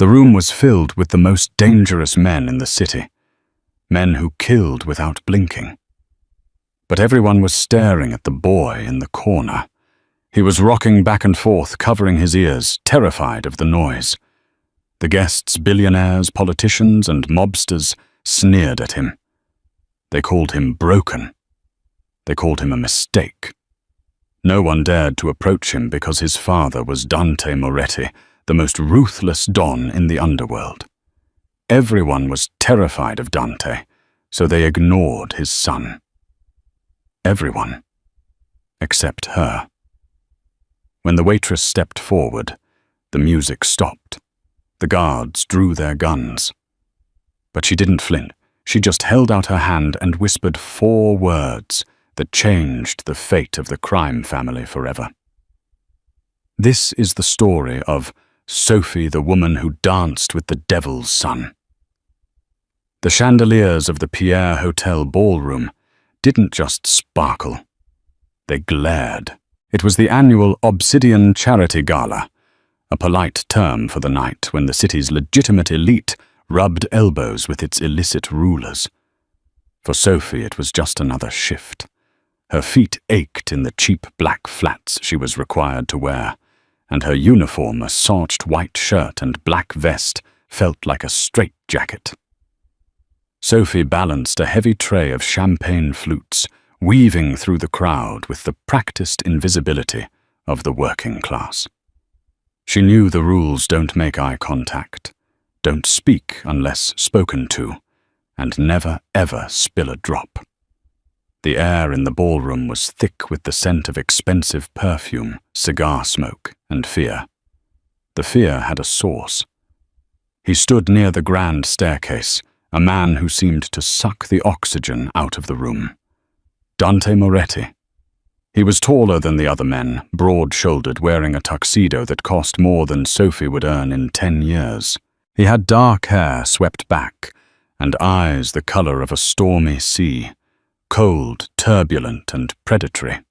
The room was filled with the most dangerous men in the city, men who killed without blinking. But everyone was staring at the boy in the corner. He was rocking back and forth, covering his ears, terrified of the noise. The guests, billionaires, politicians, and mobsters sneered at him. They called him broken. They called him a mistake. No one dared to approach him because his father was Dante Moretti, the most ruthless don in the underworld. Everyone was terrified of Dante, so they ignored his son. Everyone, except her. When the waitress stepped forward, the music stopped. The guards drew their guns. But she didn't flinch. She just held out her hand and whispered 4 words that changed the fate of the crime family forever. This is the story of Sophie, the woman who danced with the devil's son. The chandeliers of the Pierre Hotel ballroom didn't just sparkle. They glared. It was the annual Obsidian Charity Gala, a polite term for the night when the city's legitimate elite rubbed elbows with its illicit rulers. For Sophie, it was just another shift. Her feet ached in the cheap black flats she was required to wear, and her uniform, a starched white shirt and black vest, felt like a straitjacket. Sophie balanced a heavy tray of champagne flutes, weaving through the crowd with the practiced invisibility of the working class. She knew the rules: don't make eye contact, don't speak unless spoken to, and never ever spill a drop. The air in the ballroom was thick with the scent of expensive perfume, cigar smoke, and fear. The fear had a source. He stood near the grand staircase, a man who seemed to suck the oxygen out of the room. Dante Moretti. He was taller than the other men, broad-shouldered, wearing a tuxedo that cost more than Sophie would earn in 10 years. He had dark hair swept back, and eyes the color of a stormy sea, cold, turbulent, and predatory.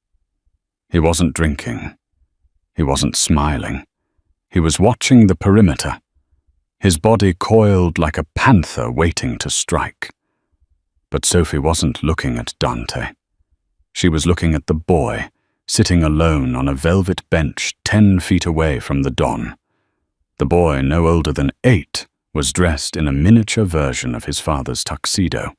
He wasn't drinking. He wasn't smiling. He was watching the perimeter, his body coiled like a panther waiting to strike. But Sophie wasn't looking at Dante. She was looking at the boy, sitting alone on a velvet bench 10 feet away from the Don. The boy, no older than 8, was dressed in a miniature version of his father's tuxedo.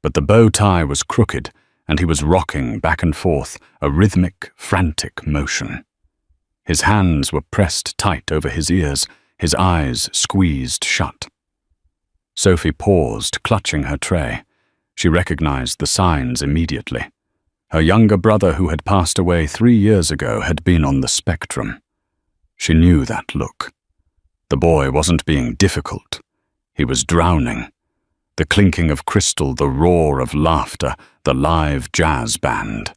But the bow tie was crooked, and he was rocking back and forth, a rhythmic, frantic motion. His hands were pressed tight over his ears, his eyes squeezed shut. Sophie paused, clutching her tray. She recognized the signs immediately. Her younger brother, who had passed away 3 years ago, had been on the spectrum. She knew that look. The boy wasn't being difficult. He was drowning. The clinking of crystal, the roar of laughter, the live jazz band.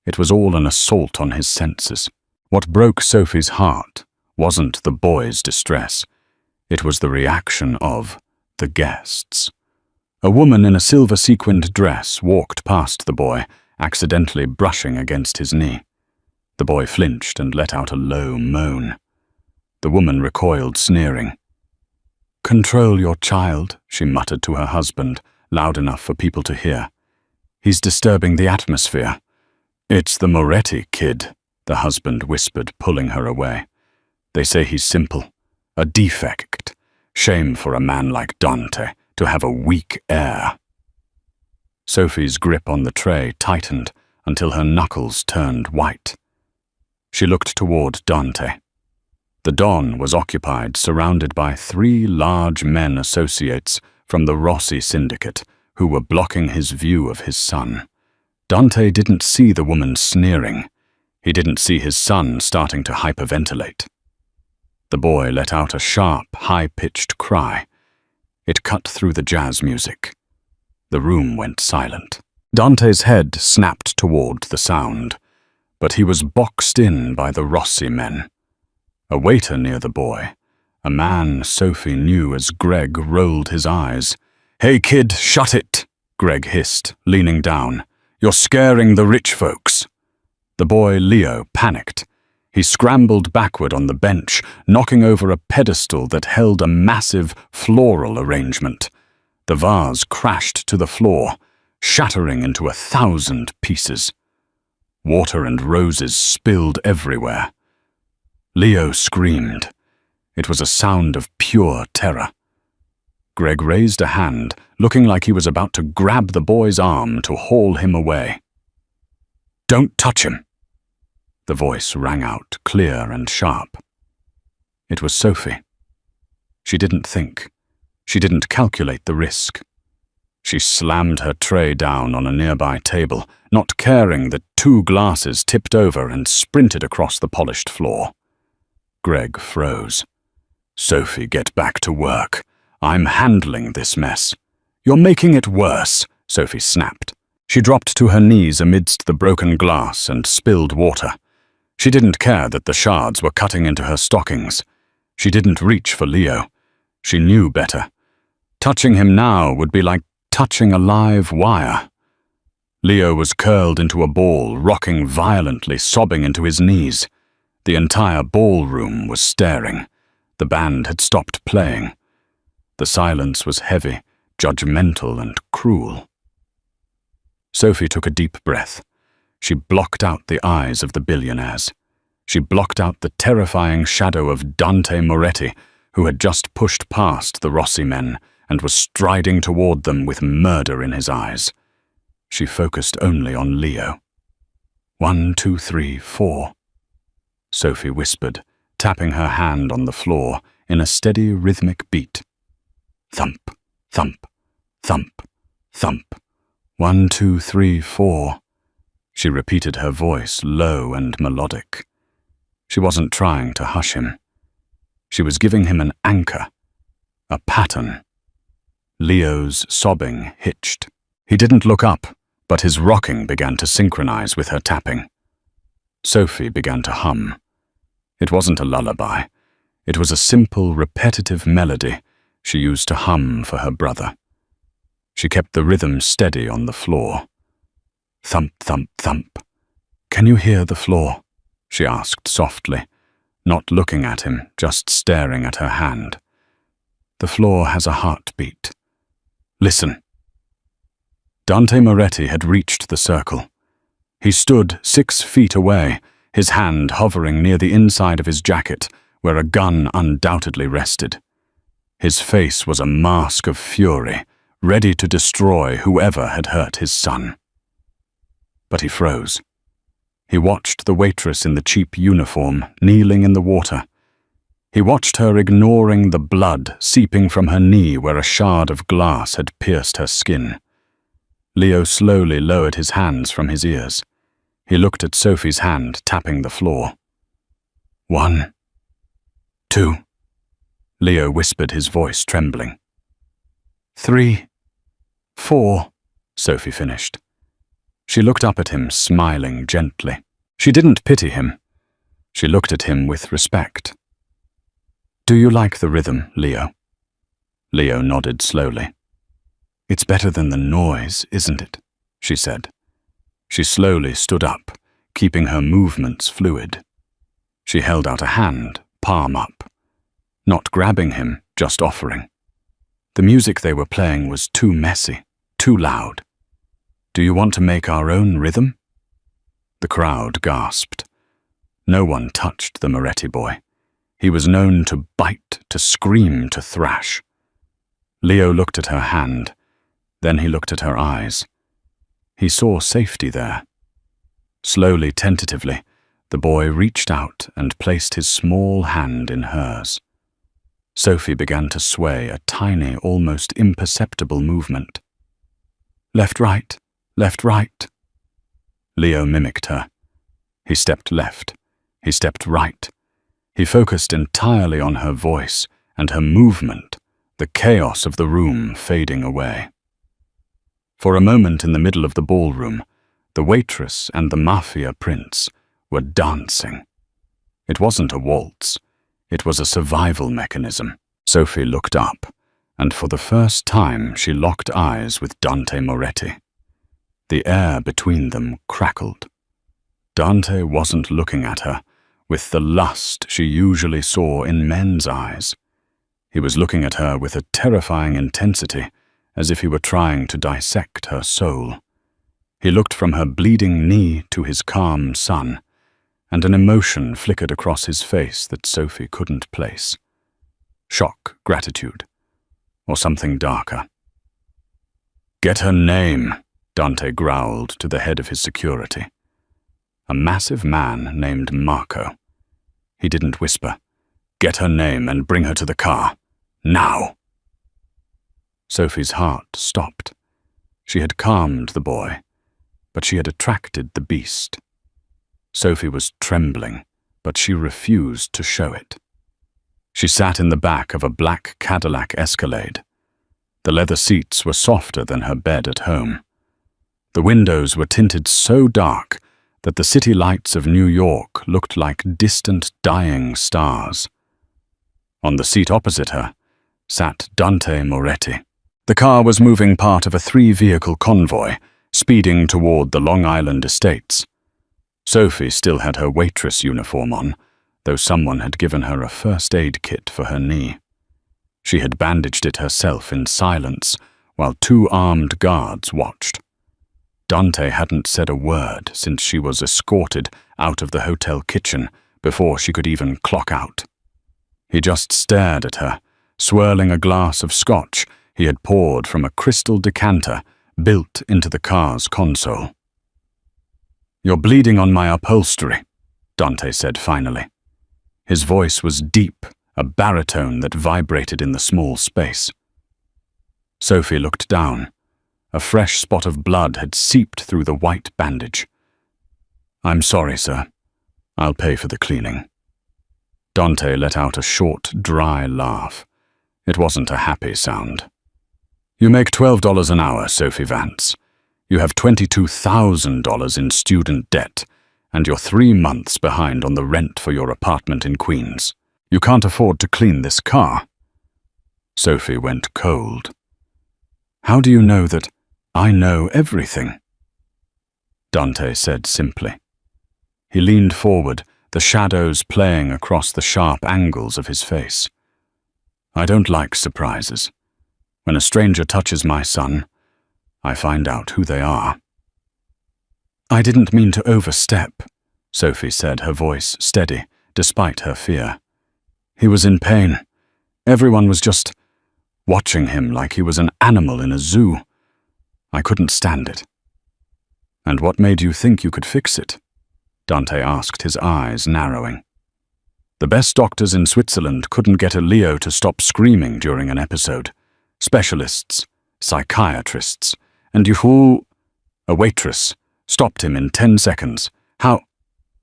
It was all an assault on his senses. What broke Sophie's heart wasn't the boy's distress. It was the reaction of the guests. A woman in a silver-sequined dress walked past the boy, accidentally brushing against his knee. The boy flinched and let out a low moan. The woman recoiled, sneering. "Control your child," she muttered to her husband, loud enough for people to hear. "He's disturbing the atmosphere." "It's the Moretti kid," the husband whispered, pulling her away. "They say he's simple, a defect. Shame for a man like Dante to have a weak heir." Sophie's grip on the tray tightened until her knuckles turned white. She looked toward Dante. The Don was occupied, surrounded by 3 large men associates from the Rossi syndicate who were blocking his view of his son. Dante didn't see the woman sneering. He didn't see his son starting to hyperventilate. The boy let out a sharp, high-pitched cry. It cut through the jazz music. The room went silent. Dante's head snapped toward the sound, but he was boxed in by the Rossi men. A waiter near the boy, a man Sophie knew as Greg, rolled his eyes. "Hey kid, shut it," Greg hissed, leaning down. "You're scaring the rich folks." The boy, Leo, panicked. He scrambled backward on the bench, knocking over a pedestal that held a massive floral arrangement. The vase crashed to the floor, shattering into 1,000 pieces. Water and roses spilled everywhere. Leo screamed. It was a sound of pure terror. Greg raised a hand, looking like he was about to grab the boy's arm to haul him away. "Don't touch him!" The voice rang out, clear and sharp. It was Sophie. She didn't think. She didn't calculate the risk. She slammed her tray down on a nearby table, not caring that 2 glasses tipped over and sprinted across the polished floor. Greg froze. "Sophie, get back to work. I'm handling this mess." "You're making it worse," Sophie snapped. She dropped to her knees amidst the broken glass and spilled water. She didn't care that the shards were cutting into her stockings. She didn't reach for Leo. She knew better. Touching him now would be like touching a live wire. Leo was curled into a ball, rocking violently, sobbing into his knees. The entire ballroom was staring. The band had stopped playing. The silence was heavy, judgmental, and cruel. Sophie took a deep breath. She blocked out the eyes of the billionaires. She blocked out the terrifying shadow of Dante Moretti, who had just pushed past the Rossi men and was striding toward them with murder in his eyes. She focused only on Leo. 1, 2, 3, 4. Sophie whispered, tapping her hand on the floor in a steady rhythmic beat. Thump, thump, thump, thump. 1, 2, 3, 4. She repeated her voice, low and melodic. She wasn't trying to hush him. She was giving him an anchor, a pattern. Leo's sobbing hitched. He didn't look up, but his rocking began to synchronize with her tapping. Sophie began to hum. It wasn't a lullaby. It was a simple, repetitive melody she used to hum for her brother. She kept the rhythm steady on the floor. Thump, thump, thump. "Can you hear the floor?" she asked softly, not looking at him, just staring at her hand. "The floor has a heartbeat. Listen." Dante Moretti had reached the circle. He stood 6 feet away, his hand hovering near the inside of his jacket, where a gun undoubtedly rested. His face was a mask of fury, ready to destroy whoever had hurt his son. But he froze. He watched the waitress in the cheap uniform kneeling in the water. He watched her ignoring the blood seeping from her knee where a shard of glass had pierced her skin. Leo slowly lowered his hands from his ears. He looked at Sophie's hand tapping the floor. 1, 2. Leo whispered, his voice trembling. 3, 4, Sophie finished. She looked up at him, smiling gently. She didn't pity him. She looked at him with respect. "Do you like the rhythm, Leo?" Leo nodded slowly. "It's better than the noise, isn't it?" she said. She slowly stood up, keeping her movements fluid. She held out a hand, palm up. Not grabbing him, just offering. The music they were playing was too messy, too loud. "Do you want to make our own rhythm?" The crowd gasped. No one touched the Moretti boy. He was known to bite, to scream, to thrash. Leo looked at her hand. Then he looked at her eyes. He saw safety there. Slowly, tentatively, the boy reached out and placed his small hand in hers. Sophie began to sway, a tiny, almost imperceptible movement. "Left, right, left, right." Leo mimicked her. He stepped left. He stepped right. He focused entirely on her voice and her movement, the chaos of the room fading away. For a moment in the middle of the ballroom, the waitress and the Mafia prince were dancing. It wasn't a waltz. It was a survival mechanism. Sophie looked up, and for the first time she locked eyes with Dante Moretti. The air between them crackled. Dante wasn't looking at her, with the lust she usually saw in men's eyes. He was looking at her with a terrifying intensity, as if he were trying to dissect her soul. He looked from her bleeding knee to his calm son, and an emotion flickered across his face that Sophie couldn't place. Shock, gratitude, or something darker. "Get her name," Dante growled to the head of his security. A massive man named Marco. He didn't whisper. "Get her name and bring her to the car. Now!" Sophie's heart stopped. She had calmed the boy, but she had attracted the beast. Sophie was trembling, but she refused to show it. She sat in the back of a black Cadillac Escalade. The leather seats were softer than her bed at home. The windows were tinted so dark that the city lights of New York looked like distant dying stars. On the seat opposite her sat Dante Moretti. The car was moving part of a 3-vehicle convoy, speeding toward the Long Island estates. Sophie still had her waitress uniform on, though someone had given her a first aid kit for her knee. She had bandaged it herself in silence, while 2 armed guards watched. Dante hadn't said a word since she was escorted out of the hotel kitchen before she could even clock out. He just stared at her, swirling a glass of scotch he had poured from a crystal decanter built into the car's console. "You're bleeding on my upholstery," Dante said finally. His voice was deep, a baritone that vibrated in the small space. Sophie looked down. A fresh spot of blood had seeped through the white bandage. "I'm sorry, sir. I'll pay for the cleaning." Dante let out a short, dry laugh. It wasn't a happy sound. "You make $12 an hour, Sophie Vance. You have $22,000 in student debt, and you're 3 months behind on the rent for your apartment in Queens. You can't afford to clean this car." Sophie went cold. "How do you know that I know everything?" Dante said simply. He leaned forward, the shadows playing across the sharp angles of his face. "I don't like surprises. When a stranger touches my son, I find out who they are." "I didn't mean to overstep," Sophie said, her voice steady, despite her fear. "He was in pain. Everyone was just watching him like he was an animal in a zoo. I couldn't stand it." "And what made you think you could fix it?" Dante asked, his eyes narrowing. "The best doctors in Switzerland couldn't get a Leo to stop screaming during an episode. Specialists, psychiatrists, and you..." A waitress stopped him in 10 seconds. "How?"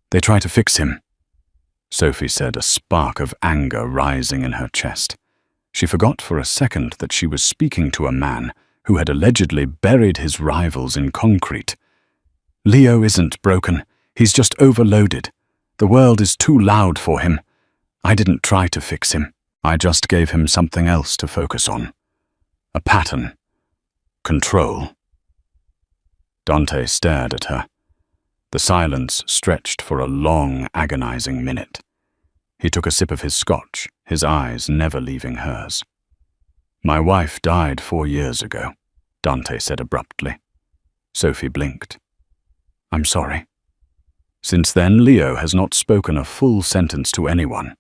"They try to fix him," Sophie said, a spark of anger rising in her chest. She forgot for a second that she was speaking to a man who had allegedly buried his rivals in concrete. "Leo isn't broken. He's just overloaded. The world is too loud for him. I didn't try to fix him. I just gave him something else to focus on. A pattern. Control." Dante stared at her. The silence stretched for a long, agonizing minute. He took a sip of his scotch, his eyes never leaving hers. "My wife died 4 years ago," Dante said abruptly. Sophie blinked. "I'm sorry." Since then, Leo has not spoken a full sentence to anyone.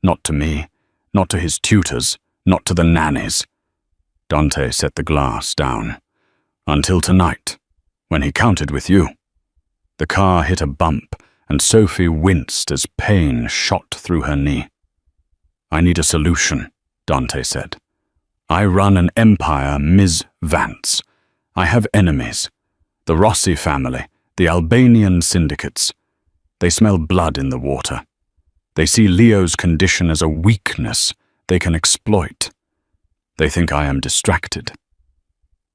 Not to me, not to his tutors, not to the nannies. Dante set the glass down. "Until tonight, when he counted with you." The car hit a bump, and Sophie winced as pain shot through her knee. "I need a solution," Dante said. "I run an empire, Ms. Vance. I have enemies. The Rossi family, the Albanian syndicates. They smell blood in the water. They see Leo's condition as a weakness they can exploit. They think I am distracted."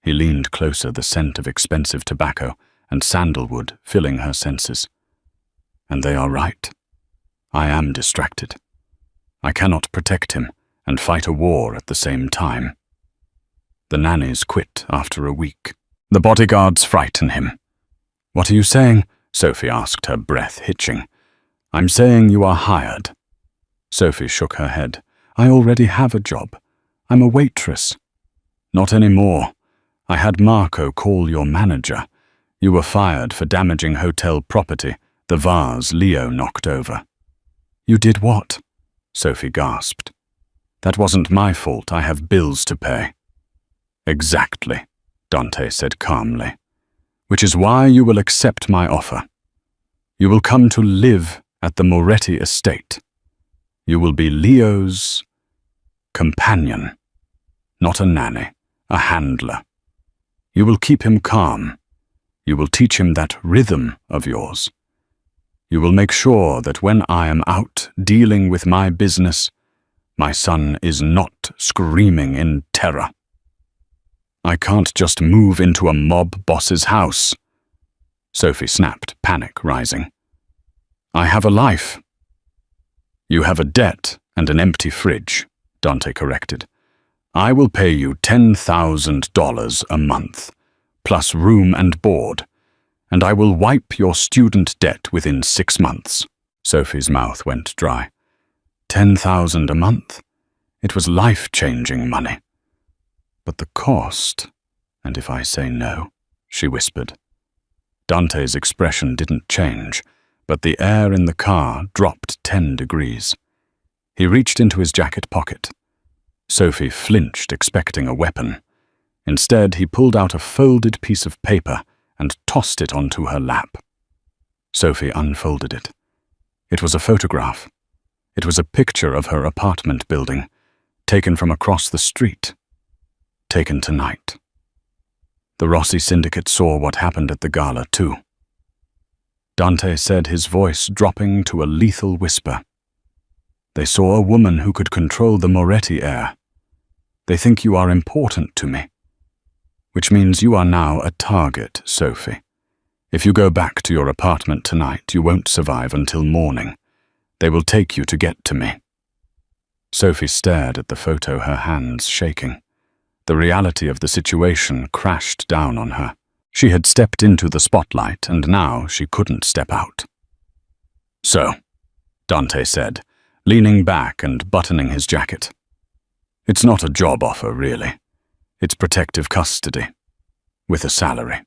He leaned closer, the scent of expensive tobacco and sandalwood filling her senses. "And they are right. I am distracted. I cannot protect him and fight a war at the same time. The nannies quit after a week. The bodyguards frighten him." "What are you saying?" Sophie asked, her breath hitching. I'm saying you are hired. Sophie shook her head. I already have a job. I'm a waitress. Not anymore. I had Marco call your manager. You were fired for damaging hotel property, the vase Leo knocked over. You did what? Sophie gasped. That wasn't my fault. I have bills to pay. Exactly, Dante said calmly. Which is why you will accept my offer. You will come to live at the Moretti estate. You will be Leo's companion, not a nanny, a handler. You will keep him calm. You will teach him that rhythm of yours. You will make sure that when I am out dealing with my business, my son is not screaming in terror. I can't just move into a mob boss's house. Sophie snapped, panic rising. I have a life. You have a debt and an empty fridge, Dante corrected. I will pay you $10,000 a month, plus room and board, and I will wipe your student debt within 6 months. Sophie's mouth went dry. $10,000 a month? It was life-changing money. But the cost, and if I say no, she whispered. Dante's expression didn't change, but the air in the car dropped 10 degrees. He reached into his jacket pocket. Sophie flinched, expecting a weapon. Instead, he pulled out a folded piece of paper and tossed it onto her lap. Sophie unfolded it. It was a photograph. It was a picture of her apartment building, taken from across the street. Taken tonight. The Rossi syndicate saw what happened at the gala, too. Dante said, his voice dropping to a lethal whisper. They saw a woman who could control the Moretti heir. They think you are important to me. Which means you are now a target, Sophie. If you go back to your apartment tonight, you won't survive until morning. They will take you to get to me. Sophie stared at the photo, her hands shaking. The reality of the situation crashed down on her. She had stepped into the spotlight, and now she couldn't step out. So, Dante said, leaning back and buttoning his jacket. It's not a job offer, really. It's protective custody, with a salary.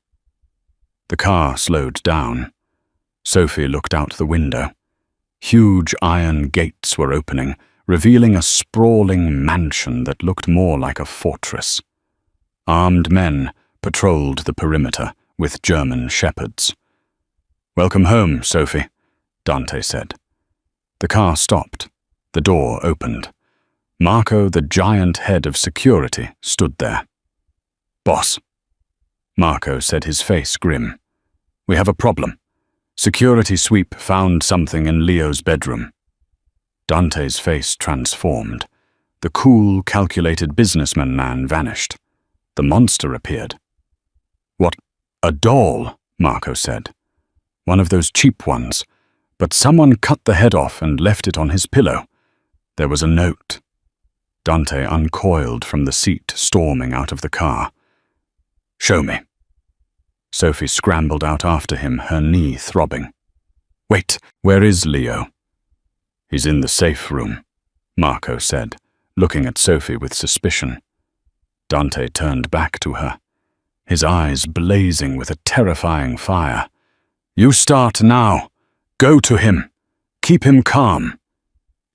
The car slowed down. Sophie looked out the window. Huge iron gates were opening, revealing a sprawling mansion that looked more like a fortress. Armed men patrolled the perimeter with German shepherds. Welcome home, Sophie, Dante said. The car stopped. The door opened. Marco, the giant head of security, stood there. Boss, Marco said, his face grim. We have a problem. Security sweep found something in Leo's bedroom. Dante's face transformed. The cool, calculated businessman man vanished. The monster appeared. What? A doll, Marco said. One of those cheap ones. But someone cut the head off and left it on his pillow. There was a note. Dante uncoiled from the seat, storming out of the car. Show me. Sophie scrambled out after him, her knee throbbing. Wait, where is Leo? He's in the safe room, Marco said, looking at Sophie with suspicion. Dante turned back to her, his eyes blazing with a terrifying fire. You start now. Go to him. Keep him calm.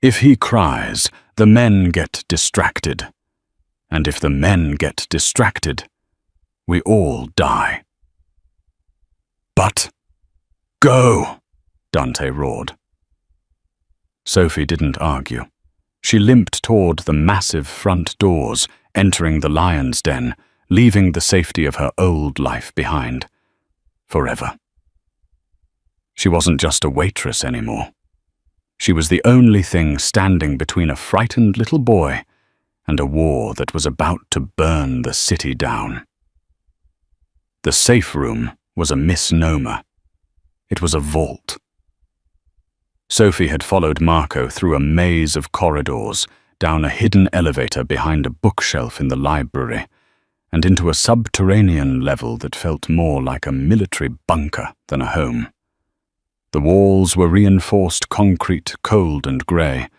If he cries, the men get distracted. And if the men get distracted, we all die. But go, Dante roared. Sophie didn't argue. She limped toward the massive front doors, entering the lion's den, leaving the safety of her old life behind. Forever. She wasn't just a waitress anymore. She was the only thing standing between a frightened little boy and a war that was about to burn the city down. The safe room was a misnomer. It was a vault. Sophie had followed Marco through a maze of corridors, down a hidden elevator behind a bookshelf in the library, and into a subterranean level that felt more like a military bunker than a home. The walls were reinforced concrete, cold and grey,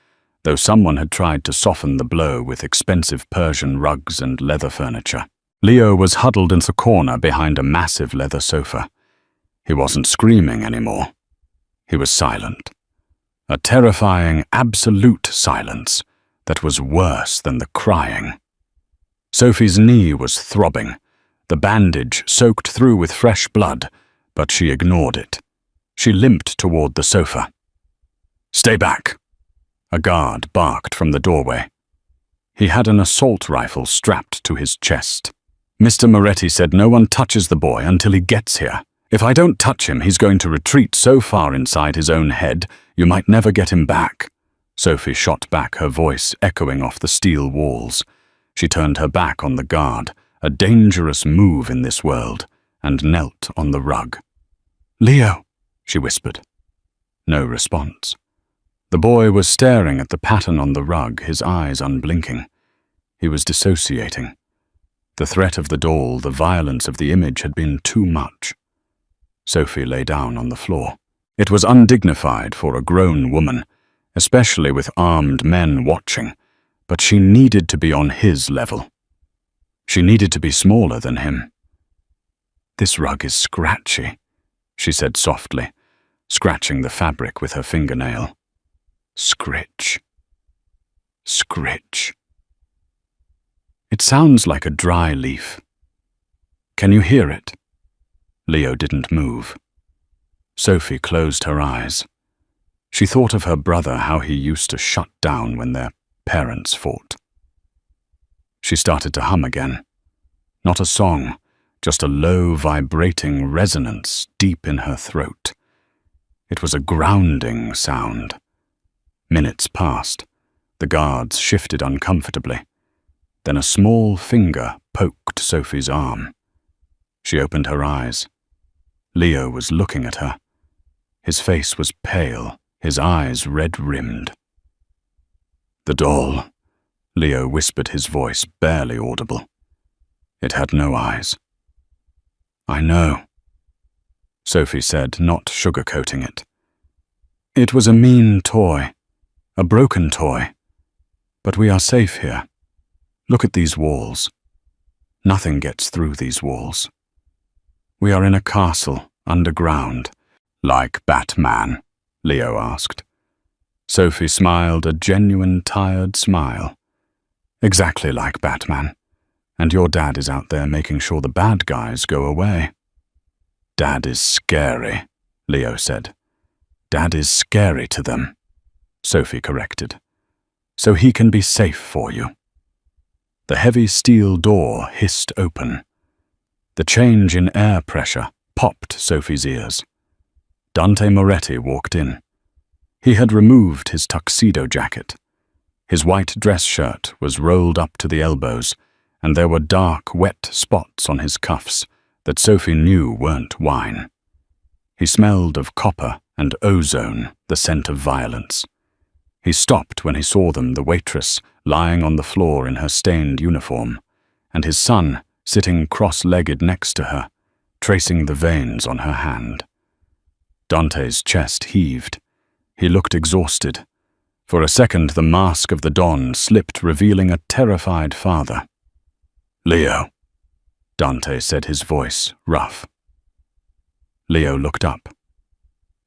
though someone had tried to soften the blow with expensive Persian rugs and leather furniture. Leo was huddled in the corner behind a massive leather sofa. He wasn't screaming anymore. He was silent. A terrifying, absolute silence that was worse than the crying. Sophie's knee was throbbing, the bandage soaked through with fresh blood, but she ignored it. She limped toward the sofa. "Stay back!" A guard barked from the doorway. He had an assault rifle strapped to his chest. "Mr. Moretti said no one touches the boy until he gets here. If I don't touch him, he's going to retreat so far inside his own head, you might never get him back." Sophie shot back, her voice echoing off the steel walls. She turned her back on the guard, a dangerous move in this world, and knelt on the rug. "Leo," she whispered. No response. The boy was staring at the pattern on the rug, his eyes unblinking. He was dissociating. The threat of the doll, the violence of the image had been too much. Sophie lay down on the floor. It was undignified for a grown woman, especially with armed men watching, but she needed to be on his level. She needed to be smaller than him. "This rug is scratchy," she said softly, scratching the fabric with her fingernail. "Scritch. Scritch. It sounds like a dry leaf. Can you hear it?" Leo didn't move. Sophie closed her eyes. She thought of her brother, how he used to shut down when their parents fought. She started to hum again. Not a song, just a low, vibrating resonance deep in her throat. It was a grounding sound. Minutes passed. The guards shifted uncomfortably. Then a small finger poked Sophie's arm. She opened her eyes. Leo was looking at her. His face was pale, his eyes red-rimmed. "The doll," Leo whispered, his voice barely audible. "It had no eyes." "I know," Sophie said, not sugarcoating it. "It was a mean toy, a broken toy. But we are safe here. Look at these walls. Nothing gets through these walls. We are in a castle, underground." "Like Batman?" Leo asked. Sophie smiled, a genuine, tired smile. "Exactly like Batman. And your dad is out there making sure the bad guys go away." "Dad is scary," Leo said. "Dad is scary to them," Sophie corrected. "So he can be safe for you." The heavy steel door hissed open. The change in air pressure popped Sophie's ears. Dante Moretti walked in. He had removed his tuxedo jacket. His white dress shirt was rolled up to the elbows, and there were dark, wet spots on his cuffs that Sophie knew weren't wine. He smelled of copper and ozone, the scent of violence. He stopped when he saw them, the waitress lying on the floor in her stained uniform, and his son sitting cross-legged next to her, tracing the veins on her hand. Dante's chest heaved. He looked exhausted. For a second, the mask of the Don slipped, revealing a terrified father. "Leo," Dante said, his voice rough. Leo looked up.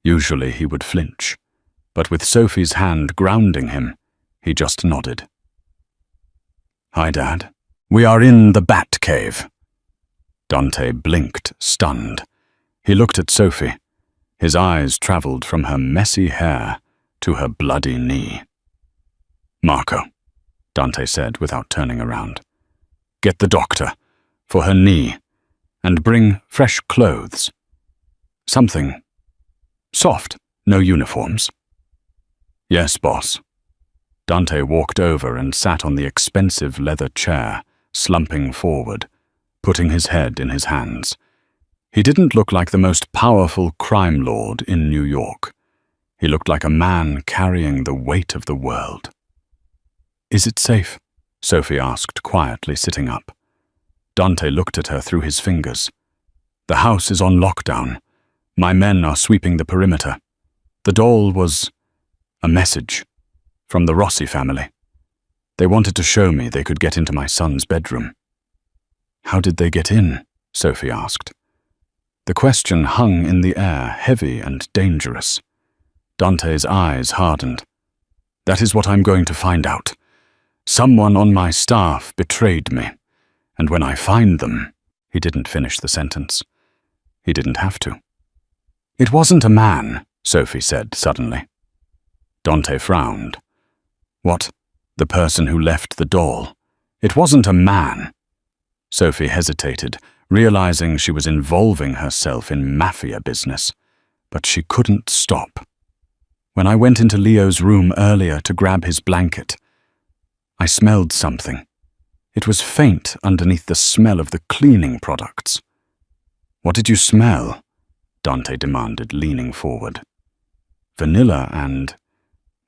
Usually he would flinch, but with Sophie's hand grounding him, he just nodded. "Hi, Dad. We are in the Bat Cave." Dante blinked, stunned. He looked at Sophie. His eyes traveled from her messy hair to her bloody knee. "Marco," Dante said without turning around. "Get the doctor, for her knee, and bring fresh clothes. Something soft, no uniforms." "Yes, boss." Dante walked over and sat on the expensive leather chair, slumping forward, putting his head in his hands. He didn't look like the most powerful crime lord in New York. He looked like a man carrying the weight of the world. "Is it safe?" Sophie asked quietly, sitting up. Dante looked at her through his fingers. "The house is on lockdown. My men are sweeping the perimeter. The doll was a message from the Rossi family. They wanted to show me they could get into my son's bedroom. How did they get in? Sophie asked. The question hung in the air, heavy and dangerous. Dante's eyes hardened. That is what I'm going to find out. Someone on my staff betrayed me, and when I find them— He didn't finish the sentence. He didn't have to. It wasn't a man, Sophie said suddenly. Dante frowned. What? The person who left the doll? It wasn't a man. Sophie hesitated, realizing she was involving herself in Mafia business, but she couldn't stop. When I went into Leo's room earlier to grab his blanket, I smelled something. It was faint underneath the smell of the cleaning products. What did you smell? Dante demanded, leaning forward. Vanilla and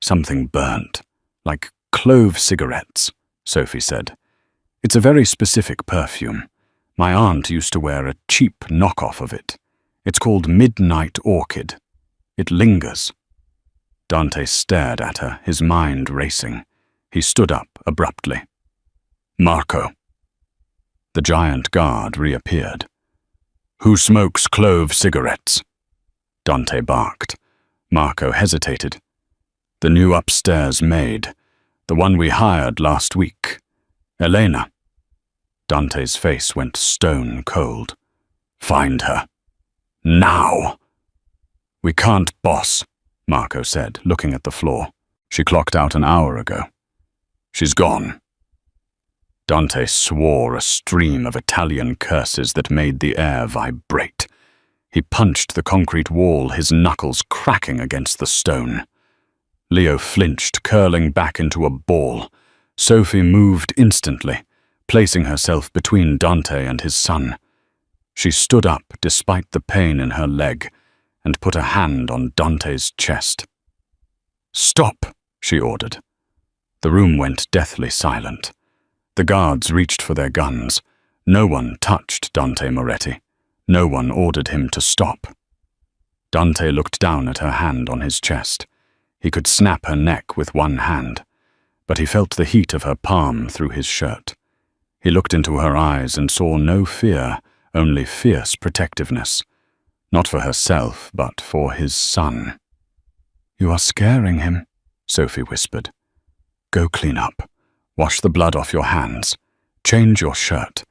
something burnt, like clove cigarettes, Sophie said. It's a very specific perfume. My aunt used to wear a cheap knockoff of it. It's called Midnight Orchid. It lingers. Dante stared at her, his mind racing. He stood up abruptly. Marco. The giant guard reappeared. Who smokes clove cigarettes? Dante barked. Marco hesitated. The new upstairs maid, the one we hired last week. Elena. Dante's face went stone cold. Find her. Now. We can't, boss, Marco said, looking at the floor. She clocked out an hour ago. She's gone. Dante swore a stream of Italian curses that made the air vibrate. He punched the concrete wall, his knuckles cracking against the stone. Leo flinched, curling back into a ball. Sophie moved instantly, placing herself between Dante and his son. She stood up despite the pain in her leg and put a hand on Dante's chest. Stop, she ordered. The room went deathly silent. The guards reached for their guns. No one touched Dante Moretti. No one ordered him to stop. Dante looked down at her hand on his chest. He could snap her neck with one hand, but he felt the heat of her palm through his shirt. He looked into her eyes and saw no fear, only fierce protectiveness. Not for herself, but for his son. You are scaring him, Sophie whispered. Go clean up. Wash the blood off your hands. Change your shirt.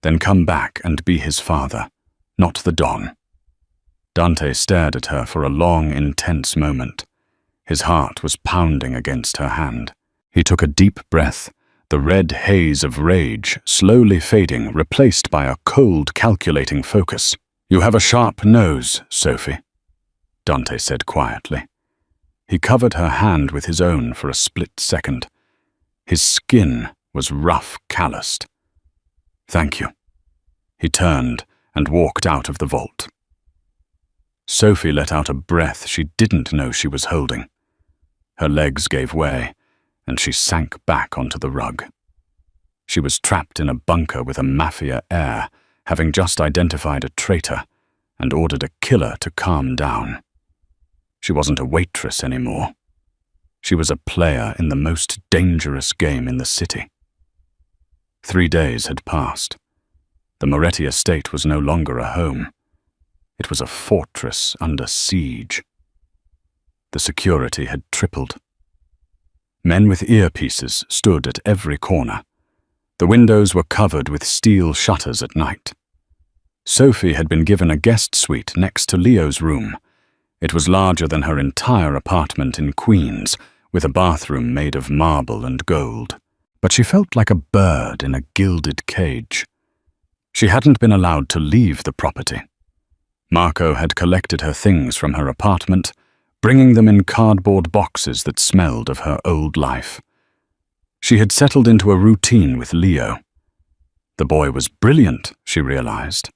Then come back and be his father, not the Don. Dante stared at her for a long, intense moment. His heart was pounding against her hand. He took a deep breath, the red haze of rage slowly fading, replaced by a cold, calculating focus. You have a sharp nose, Sophie, Dante said quietly. He covered her hand with his own for a split second. His skin was rough, calloused. Thank you. He turned and walked out of the vault. Sophie let out a breath she didn't know she was holding. Her legs gave way, and she sank back onto the rug. She was trapped in a bunker with a Mafia heir, having just identified a traitor and ordered a killer to calm down. She wasn't a waitress anymore. She was a player in the most dangerous game in the city. 3 days had passed. The Moretti estate was no longer a home. It was a fortress under siege. The security had tripled. Men with earpieces stood at every corner. The windows were covered with steel shutters at night. Sophie had been given a guest suite next to Leo's room. It was larger than her entire apartment in Queens, with a bathroom made of marble and gold. But she felt like a bird in a gilded cage. She hadn't been allowed to leave the property. Marco had collected her things from her apartment, bringing them in cardboard boxes that smelled of her old life. She had settled into a routine with Leo. The boy was brilliant, she realized.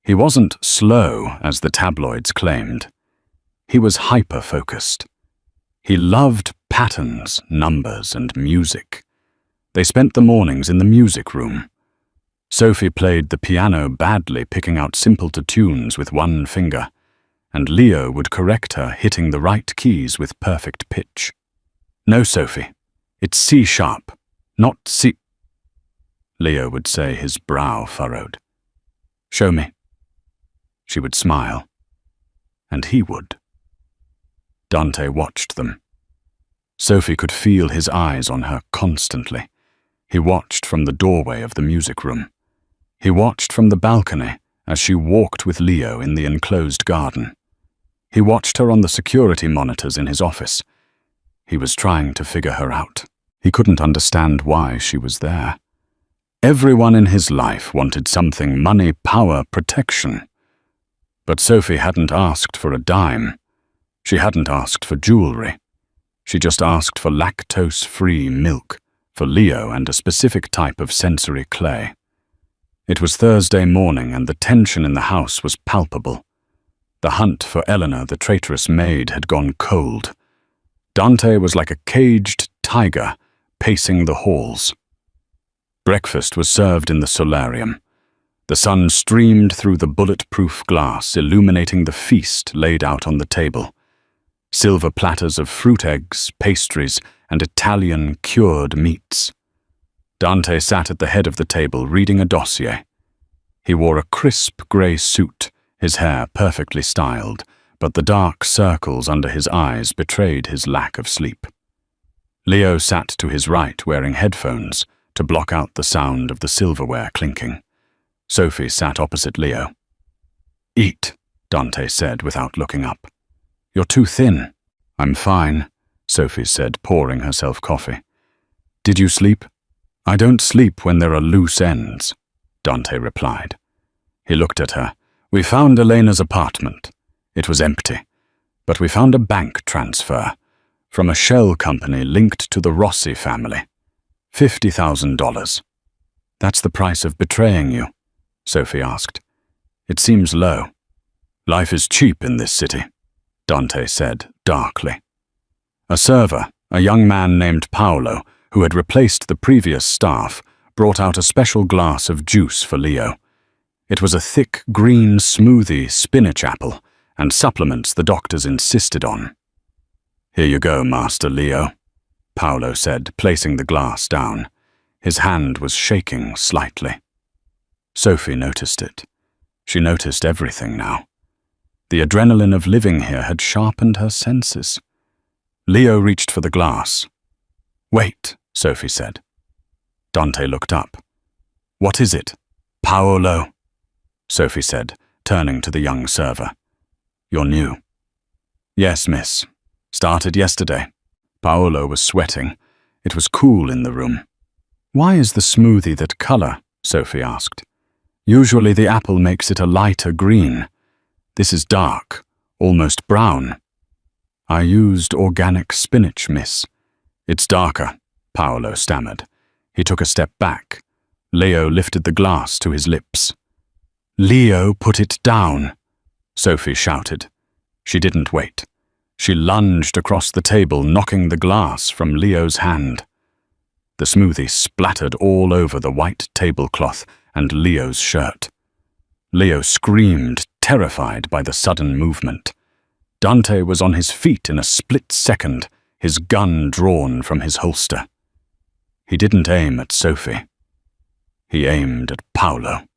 He wasn't slow, as the tabloids claimed. He was hyper-focused. He loved patterns, numbers, and music. They spent the mornings in the music room. Sophie played the piano badly, picking out simple tunes with one finger. and Leo would correct her, hitting the right keys with perfect pitch. "No, Sophie, it's C-sharp, not C—" Leo would say, his brow furrowed. "Show me." She would smile, and he would. Dante watched them. Sophie could feel his eyes on her constantly. He watched from the doorway of the music room. He watched from the balcony as she walked with Leo in the enclosed garden. He watched her on the security monitors in his office. He was trying to figure her out. He couldn't understand why she was there. Everyone in his life wanted something: money, power, protection. But Sophie hadn't asked for a dime. She hadn't asked for jewelry. She just asked for lactose-free milk, for Leo and a specific type of sensory clay. It was Thursday morning, and the tension in the house was palpable. The hunt for Eleanor, the traitorous maid, had gone cold. Dante was like a caged tiger pacing the halls. Breakfast was served in the solarium. The sun streamed through the bulletproof glass, illuminating the feast laid out on the table. Silver platters of fruit eggs, pastries, and Italian cured meats. Dante sat at the head of the table, reading a dossier. He wore a crisp grey suit, his hair perfectly styled, but the dark circles under his eyes betrayed his lack of sleep. Leo sat to his right, wearing headphones to block out the sound of the silverware clinking. Sophie sat opposite Leo. "Eat," Dante said without looking up. "You're too thin." "I'm fine," Sophie said, pouring herself coffee. "Did you sleep?" "I don't sleep when there are loose ends," Dante replied. He looked at her. "We found Elena's apartment. It was empty, but we found a bank transfer from a shell company linked to the Rossi family. $50,000. "That's the price of betraying you?" Sophie asked. "It seems low." "Life is cheap in this city," Dante said darkly. A server, a young man named Paolo, who had replaced the previous staff, brought out a special glass of juice for Leo. It was a thick green smoothie spinach apple, and supplements the doctors insisted on. "Here you go, Master Leo," Paolo said, placing the glass down. His hand was shaking slightly. Sophie noticed it. She noticed everything now. The adrenaline of living here had sharpened her senses. Leo reached for the glass. "Wait," Sophie said. Dante looked up. "What is it?" "Paolo," Sophie said, turning to the young server. "You're new." "Yes, miss. Started yesterday." Paolo was sweating. It was cool in the room. "Why is the smoothie that color?" Sophie asked. "Usually the apple makes it a lighter green. This is dark, almost brown." "I used organic spinach, miss." "It's darker," Paolo stammered. He took a step back. Leo lifted the glass to his lips. "Leo, put it down," Sophie shouted. She didn't wait. She lunged across the table, knocking the glass from Leo's hand. The smoothie splattered all over the white tablecloth and Leo's shirt. Leo screamed, terrified by the sudden movement. Dante was on his feet in a split second, his gun drawn from his holster. He didn't aim at Sophie. He aimed at Paolo.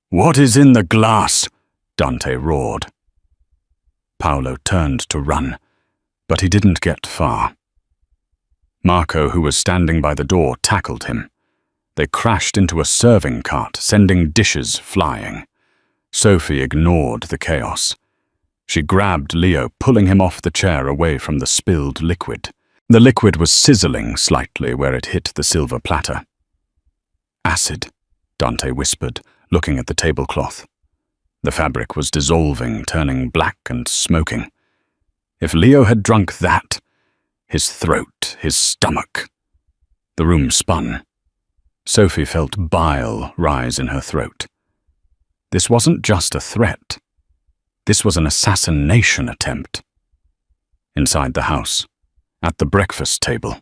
"What is in the glass?" Dante roared. Paolo turned to run, but he didn't get far. Marco, who was standing by the door, tackled him. They crashed into a serving cart, sending dishes flying. Sophie ignored the chaos. She grabbed Leo, pulling him off the chair away from the spilled liquid. The liquid was sizzling slightly where it hit the silver platter. "Acid," Dante whispered, looking at the tablecloth. The fabric was dissolving, turning black and smoking. If Leo had drunk that, his throat, his stomach. The room spun. Sophie felt bile rise in her throat. This wasn't just a threat. This was an assassination attempt. Inside the house, at the breakfast table,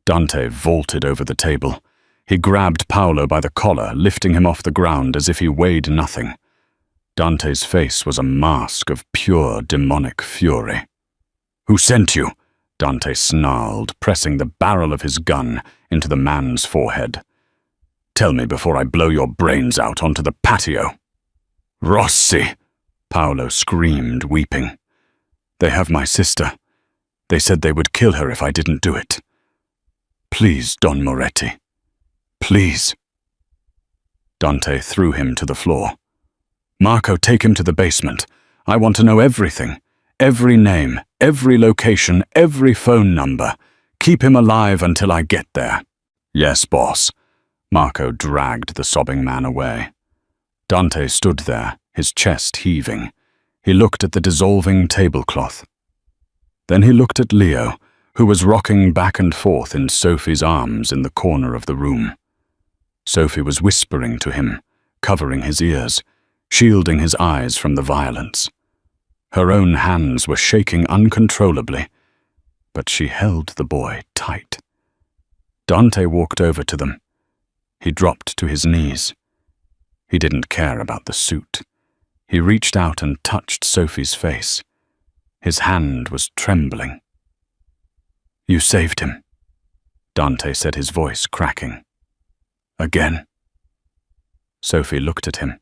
Dante vaulted over the table. He grabbed Paolo by the collar, lifting him off the ground as if he weighed nothing. Dante's face was a mask of pure demonic fury. "Who sent you?" Dante snarled, pressing the barrel of his gun into the man's forehead. "Tell me before I blow your brains out onto the patio." "Rossi!" Paolo screamed, weeping. "They have my sister. They said they would kill her if I didn't do it. Please, Don Moretti. Please." Dante threw him to the floor. "Marco, take him to the basement. I want to know everything. Every name, every location, every phone number. Keep him alive until I get there." "Yes, boss." Marco dragged the sobbing man away. Dante stood there, his chest heaving. He looked at the dissolving tablecloth. Then he looked at Leo, who was rocking back and forth in Sophie's arms in the corner of the room. Sophie was whispering to him, covering his ears, shielding his eyes from the violence. Her own hands were shaking uncontrollably, but she held the boy tight. Dante walked over to them. He dropped to his knees. He didn't care about the suit. He reached out and touched Sophie's face. His hand was trembling. "You saved him," Dante said, his voice cracking. "Again." Sophie looked at him.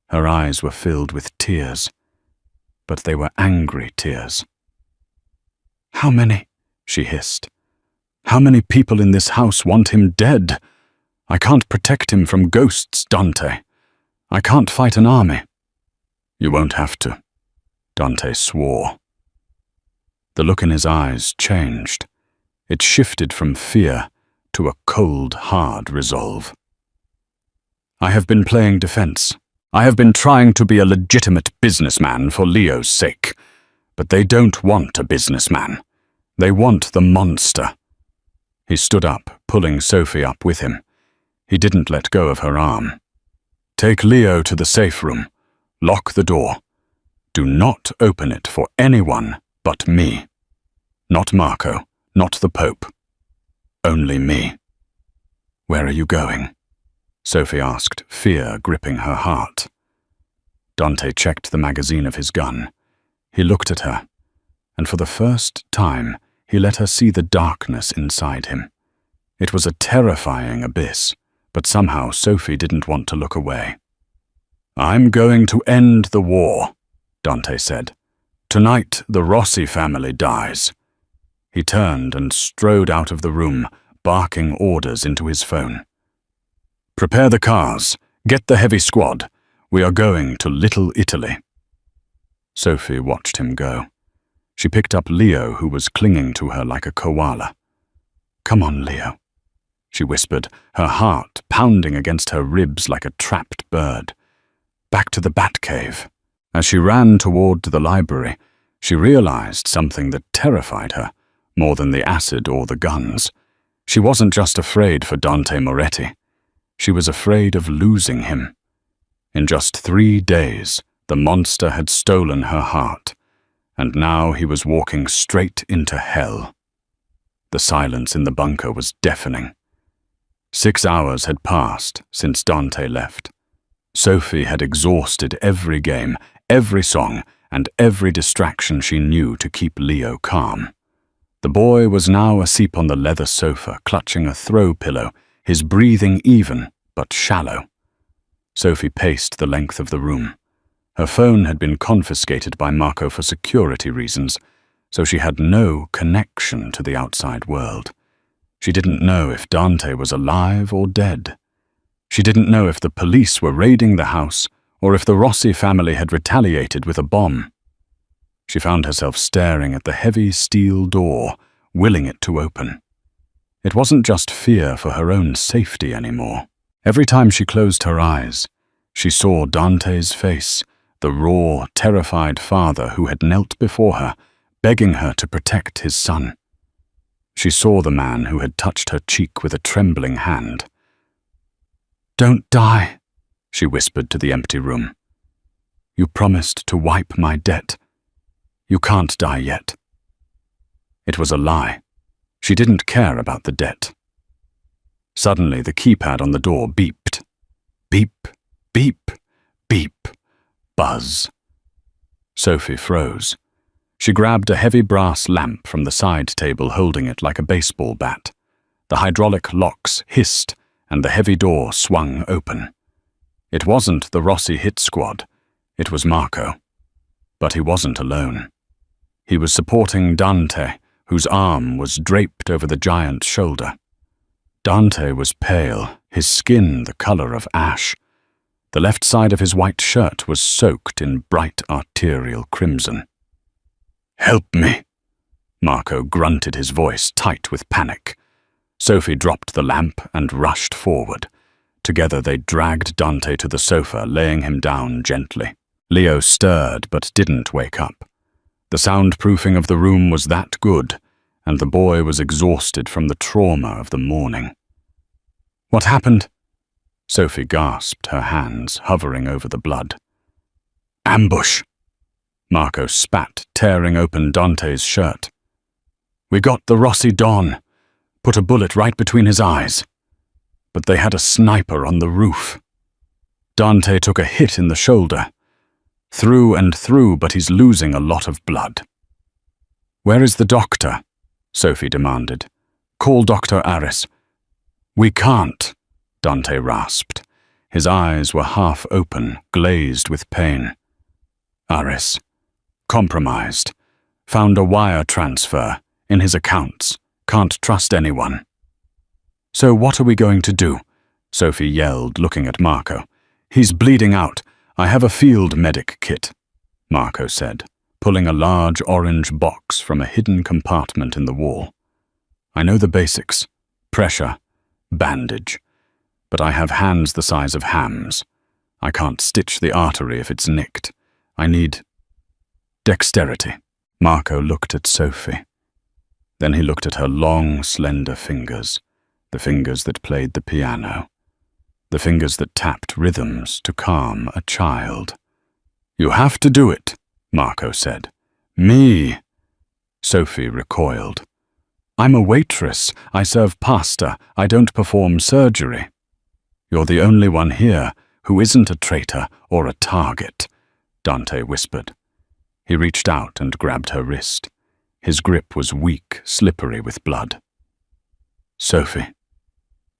Her eyes were filled with tears, but they were angry tears. "How many?" she hissed. "How many people in this house want him dead? I can't protect him from ghosts, Dante. I can't fight an army." "You won't have to," Dante swore. The look in his eyes changed. It shifted from fear to a cold, hard resolve. "I have been playing defense. I have been trying to be a legitimate businessman for Leo's sake. But they don't want a businessman. They want the monster." He stood up, pulling Sophie up with him. He didn't let go of her arm. "Take Leo to the safe room. Lock the door. Do not open it for anyone but me. Not Marco, not the Pope. Only me." "Where are you going?" Sophie asked, fear gripping her heart. Dante checked the magazine of his gun. He looked at her, and for the first time, he let her see the darkness inside him. It was a terrifying abyss, but somehow Sophie didn't want to look away. "I'm going to end the war," Dante said. "Tonight, the Rossi family dies." He turned and strode out of the room, barking orders into his phone. "Prepare the cars. Get the heavy squad. We are going to Little Italy." Sophie watched him go. She picked up Leo, who was clinging to her like a koala. "Come on, Leo," she whispered, her heart pounding against her ribs like a trapped bird. "Back to the Batcave." As she ran toward the library, she realized something that terrified her, more than the acid or the guns. She wasn't just afraid for Dante Moretti. She was afraid of losing him. In just 3 days, the monster had stolen her heart, and now he was walking straight into hell. The silence in the bunker was deafening. 6 hours had passed since Dante left. Sophie had exhausted every game, every song, and every distraction she knew to keep Leo calm. The boy was now asleep on the leather sofa, clutching a throw pillow, his breathing even, but shallow. Sophie paced the length of the room. Her phone had been confiscated by Marco for security reasons, so she had no connection to the outside world. She didn't know if Dante was alive or dead. She didn't know if the police were raiding the house or if the Rossi family had retaliated with a bomb. She found herself staring at the heavy steel door, willing it to open. It wasn't just fear for her own safety anymore. Every time she closed her eyes, she saw Dante's face, the raw, terrified father who had knelt before her, begging her to protect his son. She saw the man who had touched her cheek with a trembling hand. "Don't die," she whispered to the empty room. "You promised to wipe my debt. You can't die yet." It was a lie. She didn't care about the debt. Suddenly, the keypad on the door beeped. Beep, beep, beep. buzz. Sophie froze. She grabbed a heavy brass lamp from the side table, holding it like a baseball bat. The hydraulic locks hissed, and the heavy door swung open. It wasn't the Rossi hit squad. It was Marco. But he wasn't alone. He was supporting Dante, whose arm was draped over the giant's shoulder. Dante was pale, his skin the color of ash. The left side of his white shirt was soaked in bright arterial crimson. "Help me!" Marco grunted, his voice tight with panic. Sophie dropped the lamp and rushed forward. Together they dragged Dante to the sofa, laying him down gently. Leo stirred but didn't wake up. The soundproofing of the room was that good, and the boy was exhausted from the trauma of the morning. "What happened?" Sophie gasped, her hands hovering over the blood. "Ambush!" Marco spat, tearing open Dante's shirt. "We got the Rossi Don. Put a bullet right between his eyes. But they had a sniper on the roof. Dante took a hit in the shoulder. Through and through, but he's losing a lot of blood." "Where is the doctor?" Sophie demanded. "Call Dr. Aris." "We can't," Dante rasped. His eyes were half open, glazed with pain. "Aris. Compromised. Found a wire transfer in his accounts. Can't trust anyone." "So what are we going to do?" Sophie yelled, looking at Marco. "He's bleeding out. I have a field medic kit," Marco said, pulling a large orange box from a hidden compartment in the wall. "I know the basics. Pressure. Bandage. But I have hands the size of hams. I can't stitch the artery if it's nicked. I need dexterity." Marco looked at Sophie. Then he looked at her long, slender fingers, the fingers that played the piano, the fingers that tapped rhythms to calm a child. "You have to do it," Marco said. "Me." Sophie recoiled. "I'm a waitress. I serve pasta. I don't perform surgery." "You're the only one here who isn't a traitor or a target," Dante whispered. He reached out and grabbed her wrist. His grip was weak, slippery with blood. "Sophie,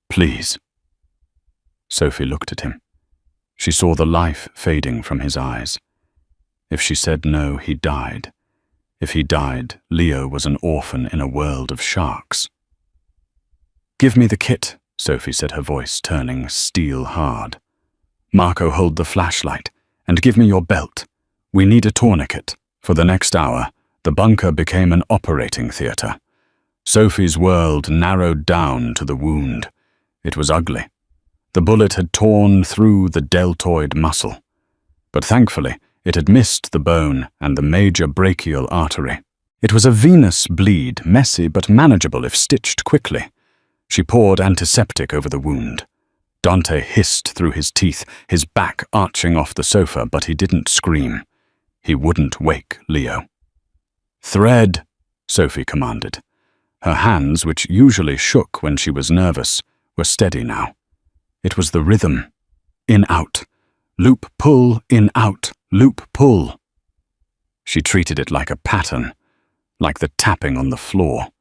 please." Sophie looked at him. She saw the life fading from his eyes. If she said no, he died. If he died, Leo was an orphan in a world of sharks. "Give me the kit," Sophie said, her voice turning steel hard. "Marco, hold the flashlight, and give me your belt. We need a tourniquet." For the next hour, the bunker became an operating theater. Sophie's world narrowed down to the wound. It was ugly. The bullet had torn through the deltoid muscle. But thankfully, it had missed the bone and the major brachial artery. It was a venous bleed, messy but manageable if stitched quickly. She poured antiseptic over the wound. Dante hissed through his teeth, his back arching off the sofa, but he didn't scream. He wouldn't wake Leo. "Thread," Sophie commanded. Her hands, which usually shook when she was nervous, were steady now. It was the rhythm. In-out. Loop, pull, in-out. Loop, pull. She treated it like a pattern, like the tapping on the floor.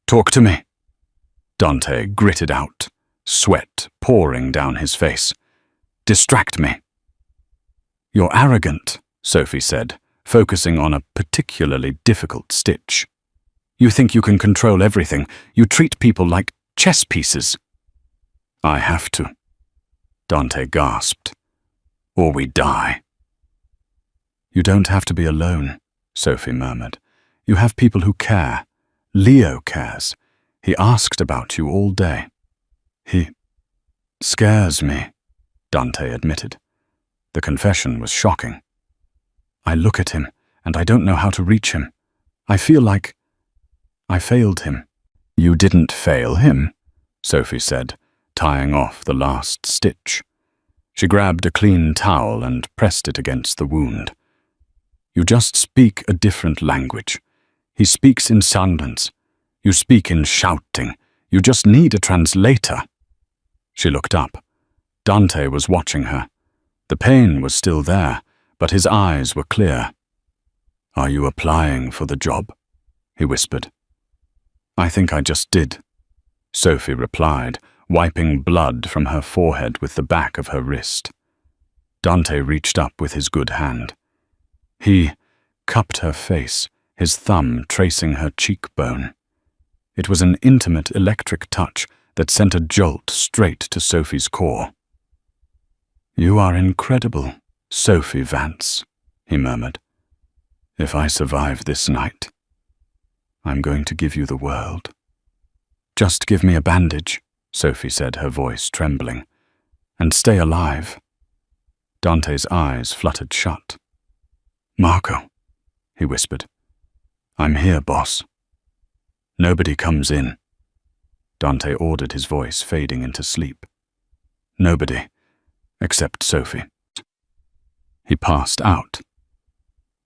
"Talk to me." Dante gritted out, sweat pouring down his face. "Distract me." "You're arrogant," Sophie said, focusing on a particularly difficult stitch. "You think you can control everything. You treat people like chess pieces." "I have to," Dante gasped. "Or we die." "You don't have to be alone," Sophie murmured. "You have people who care. Leo cares. He asked about you all day." "He scares me," Dante admitted. The confession was shocking. "I look at him, and I don't know how to reach him. I feel like I failed him." "You didn't fail him," Sophie said, tying off the last stitch. She grabbed a clean towel and pressed it against the wound. "You just speak a different language. He speaks in silence. You speak in shouting. You just need a translator." She looked up. Dante was watching her. The pain was still there, but his eyes were clear. "Are you applying for the job?" he whispered. "I think I just did," Sophie replied, wiping blood from her forehead with the back of her wrist. Dante reached up with his good hand. He cupped her face, his thumb tracing her cheekbone. It was an intimate electric touch that sent a jolt straight to Sophie's core. "You are incredible, Sophie Vance," he murmured. "If I survive this night, I'm going to give you the world." "Just give me a bandage," Sophie said, her voice trembling, "and stay alive." Dante's eyes fluttered shut. "Marco," he whispered. "I'm here, boss." "Nobody comes in." Dante ordered, his voice fading into sleep. "Nobody, except Sophie." He passed out.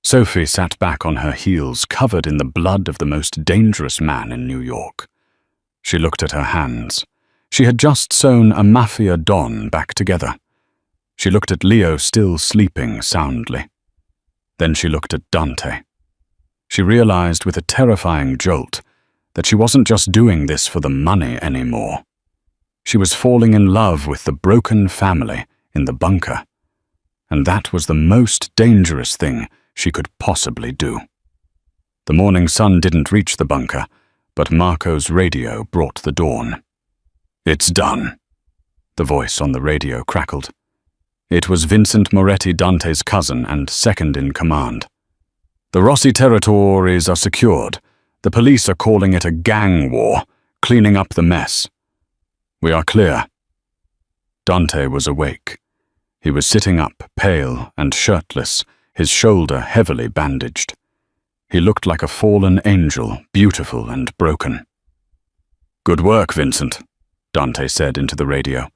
Sophie sat back on her heels, covered in the blood of the most dangerous man in New York. She looked at her hands. She had just sewn a Mafia don back together. She looked at Leo still sleeping soundly. Then she looked at Dante. She realized with a terrifying jolt that she wasn't just doing this for the money anymore. She was falling in love with the broken family in the bunker, and that was the most dangerous thing she could possibly do. The morning sun didn't reach the bunker, but Marco's radio brought the dawn. "It's done," the voice on the radio crackled. It was Vincent Moretti, Dante's cousin and second in command. "The Rossi territories are secured. The police are calling it a gang war, cleaning up the mess. We are clear." Dante was awake. He was sitting up, pale and shirtless, his shoulder heavily bandaged. He looked like a fallen angel, beautiful and broken. "Good work, Vincent," Dante said into the radio.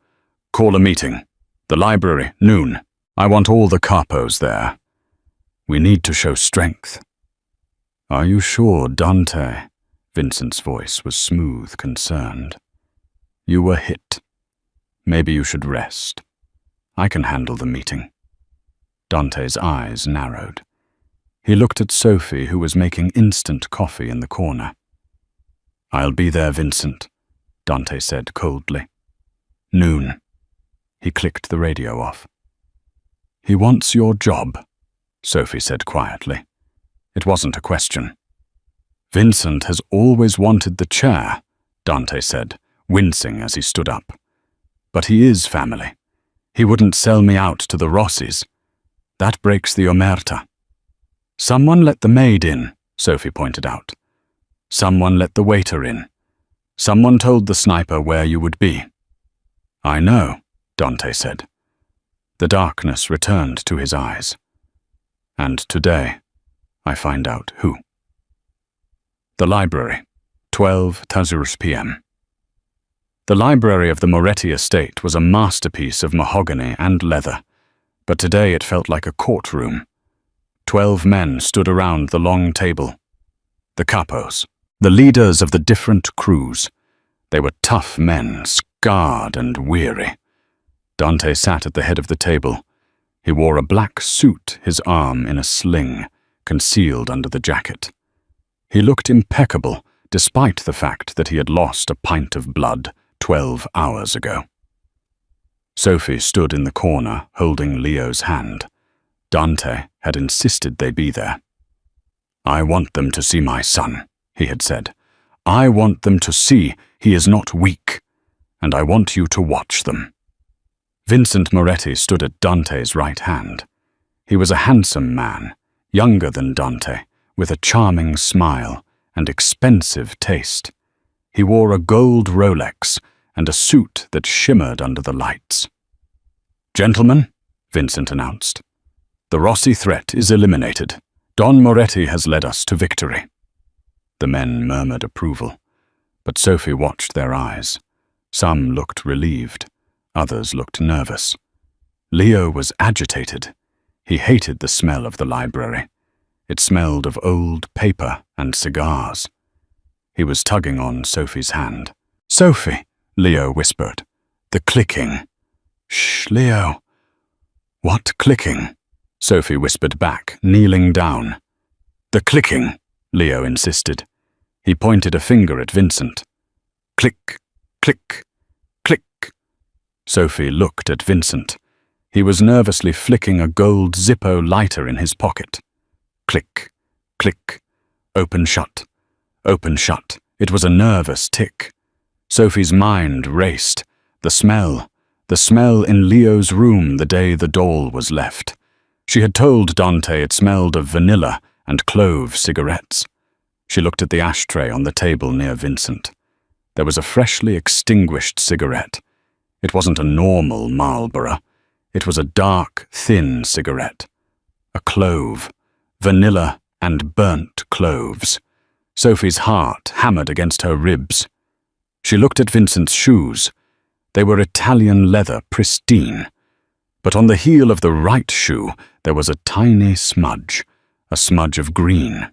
"Call a meeting. The library, noon. I want all the capos there. We need to show strength." "Are you sure, Dante?" Vincent's voice was smooth, concerned. "You were hit. Maybe you should rest. I can handle the meeting." Dante's eyes narrowed. He looked at Sophie, who was making instant coffee in the corner. "I'll be there, Vincent," Dante said coldly. "Noon." He clicked the radio off. "He wants your job," Sophie said quietly. It wasn't a question. "Vincent has always wanted the chair," Dante said, wincing as he stood up. "But he is family. He wouldn't sell me out to the Rossis. That breaks the omerta." "Someone let the maid in," Sophie pointed out. "Someone let the waiter in. Someone told the sniper where you would be." "I know," Dante said. The darkness returned to his eyes. "And today, I find out who." The library, 12:00 p.m. The library of the Moretti estate was a masterpiece of mahogany and leather, but today it felt like a courtroom. 12 men stood around the long table. The capos, the leaders of the different crews. They were tough men, scarred and weary. Dante sat at the head of the table. He wore a black suit, his arm in a sling, concealed under the jacket. He looked impeccable, despite the fact that he had lost a pint of blood 12 hours ago. Sophie stood in the corner, holding Leo's hand. Dante had insisted they be there. "I want them to see my son," he had said. "I want them to see he is not weak, and I want you to watch them." Vincent Moretti stood at Dante's right hand. He was a handsome man, younger than Dante, with a charming smile and expensive taste. He wore a gold Rolex and a suit that shimmered under the lights. "Gentlemen," Vincent announced, "the Rossi threat is eliminated. Don Moretti has led us to victory." The men murmured approval, but Sophie watched their eyes. Some looked relieved, others looked nervous. Leo was agitated. He hated the smell of the library. It smelled of old paper and cigars. He was tugging on Sophie's hand. "Sophie," Leo whispered. "The clicking." "Shh, Leo." "What clicking?" Sophie whispered back, kneeling down. "The clicking," Leo insisted. He pointed a finger at Vincent. "Click, click, click." Sophie looked at Vincent. He was nervously flicking a gold Zippo lighter in his pocket. Click, click, open shut, open shut. It was a nervous tick. Sophie's mind raced. The smell in Leo's room the day the doll was left. She had told Dante it smelled of vanilla and clove cigarettes. She looked at the ashtray on the table near Vincent. There was a freshly extinguished cigarette. It wasn't a normal Marlboro. It was a dark, thin cigarette. A clove. Vanilla and burnt cloves. Sophie's heart hammered against her ribs. She looked at Vincent's shoes. They were Italian leather, pristine. But on the heel of the right shoe there was a tiny smudge. A smudge of green.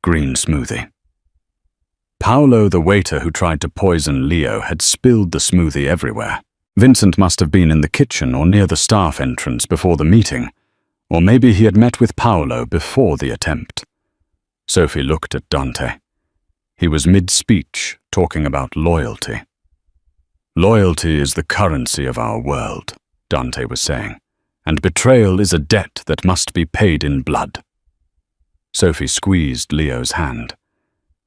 Green smoothie. Paolo, the waiter who tried to poison Leo, had spilled the smoothie everywhere. Vincent must have been in the kitchen or near the staff entrance before the meeting, or maybe he had met with Paolo before the attempt. Sophie looked at Dante. He was mid-speech, talking about loyalty. "Loyalty is the currency of our world," Dante was saying, "and betrayal is a debt that must be paid in blood." Sophie squeezed Leo's hand.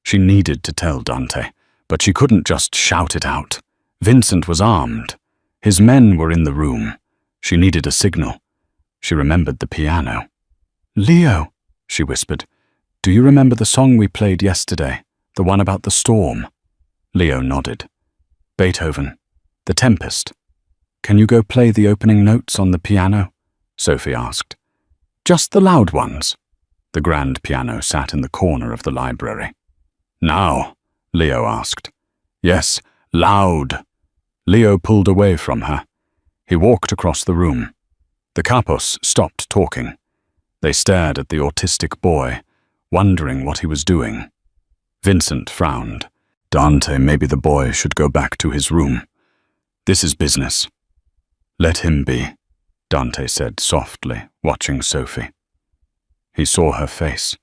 She needed to tell Dante, but she couldn't just shout it out. Vincent was armed. His men were in the room. She needed a signal. She remembered the piano. "Leo," she whispered, "do you remember the song we played yesterday, the one about the storm?" Leo nodded. "Beethoven, The Tempest. Can you go play the opening notes on the piano?" Sophie asked. "Just the loud ones." The grand piano sat in the corner of the library. "Now?" Leo asked. "Yes, loud." Leo pulled away from her. He walked across the room. The capos stopped talking. They stared at the autistic boy, wondering what he was doing. Vincent frowned. "Dante, maybe the boy should go back to his room. This is business." "Let him be," Dante said softly, watching Sophie. He saw her face.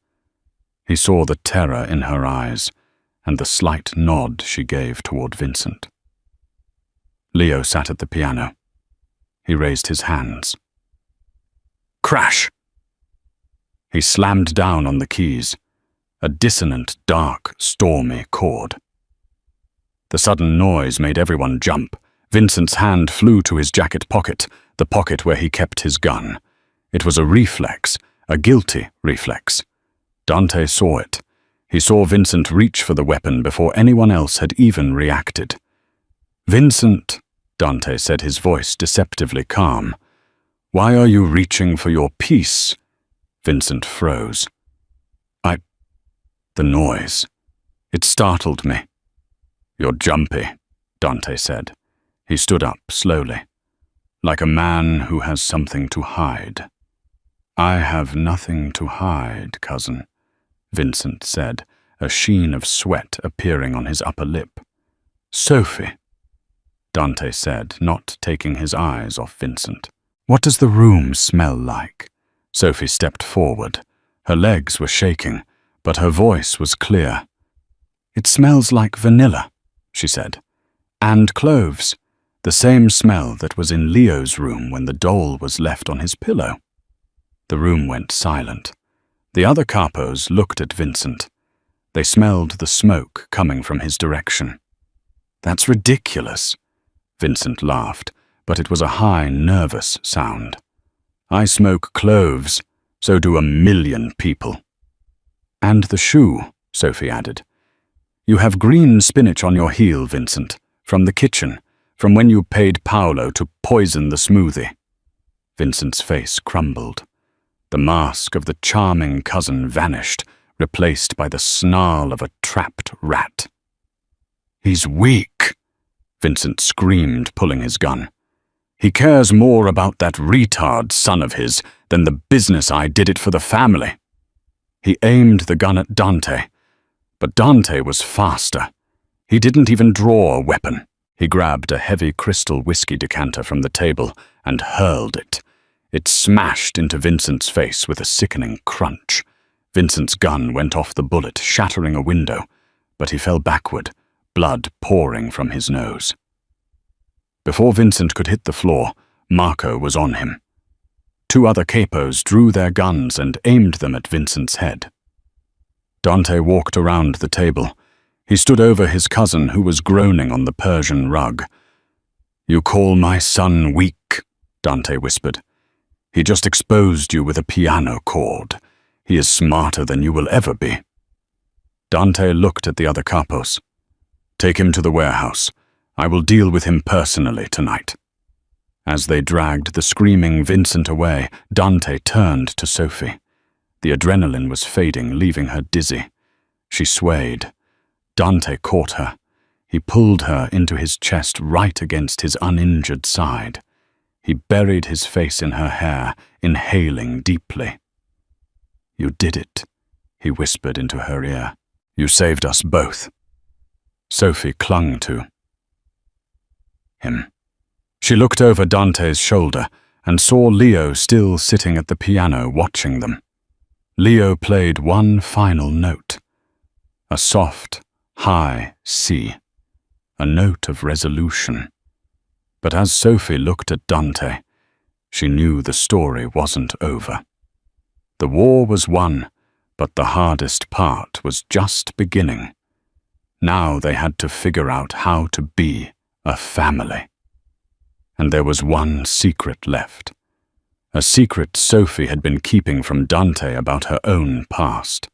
He saw the terror in her eyes and the slight nod she gave toward Vincent. Leo sat at the piano. He raised his hands. Crash! He slammed down on the keys. A dissonant, dark, stormy chord. The sudden noise made everyone jump. Vincent's hand flew to his jacket pocket, the pocket where he kept his gun. It was a reflex, a guilty reflex. Dante saw it. He saw Vincent reach for the weapon before anyone else had even reacted. "Vincent," Dante said, his voice deceptively calm. "Why are you reaching for your piece?" Vincent froze. The noise. It startled me. "You're jumpy," Dante said. He stood up slowly, like a man who has something to hide. "I have nothing to hide, cousin," Vincent said, a sheen of sweat appearing on his upper lip. "Sophie," Dante said, not taking his eyes off Vincent. "What does the room smell like?" Sophie stepped forward. Her legs were shaking, but her voice was clear. "It smells like vanilla," she said, "and cloves, the same smell that was in Leo's room when the doll was left on his pillow." The room went silent. The other capos looked at Vincent. They smelled the smoke coming from his direction. "That's ridiculous," Vincent laughed, but it was a high, nervous sound. "I smoke cloves, so do 1,000,000 people." "And the shoe," Sophie added. "You have green spinach on your heel, Vincent, from the kitchen, from when you paid Paolo to poison the smoothie." Vincent's face crumbled. The mask of the charming cousin vanished, replaced by the snarl of a trapped rat. "He's weak," Vincent screamed, pulling his gun. "He cares more about that retard son of his than the business I did it for the family." He aimed the gun at Dante, but Dante was faster. He didn't even draw a weapon. He grabbed a heavy crystal whiskey decanter from the table and hurled it. It smashed into Vincent's face with a sickening crunch. Vincent's gun went off the bullet, shattering a window, but he fell backward, blood pouring from his nose. Before Vincent could hit the floor, Marco was on him. 2 other capos drew their guns and aimed them at Vincent's head. Dante walked around the table. He stood over his cousin, who was groaning on the Persian rug. "You call my son weak," Dante whispered. "He just exposed you with a piano chord. He is smarter than you will ever be." Dante looked at the other capos. "Take him to the warehouse. I will deal with him personally tonight." As they dragged the screaming Vincent away, Dante turned to Sophie. The adrenaline was fading, leaving her dizzy. She swayed. Dante caught her. He pulled her into his chest right against his uninjured side. He buried his face in her hair, inhaling deeply. "You did it," he whispered into her ear. "You saved us both." Sophie clung to him. She looked over Dante's shoulder and saw Leo still sitting at the piano watching them. Leo played one final note. A soft, high C. A note of resolution. But as Sophie looked at Dante, she knew the story wasn't over. The war was won, but the hardest part was just beginning. Now they had to figure out how to be a family. And there was one secret left. A secret Sophie had been keeping from Dante about her own past.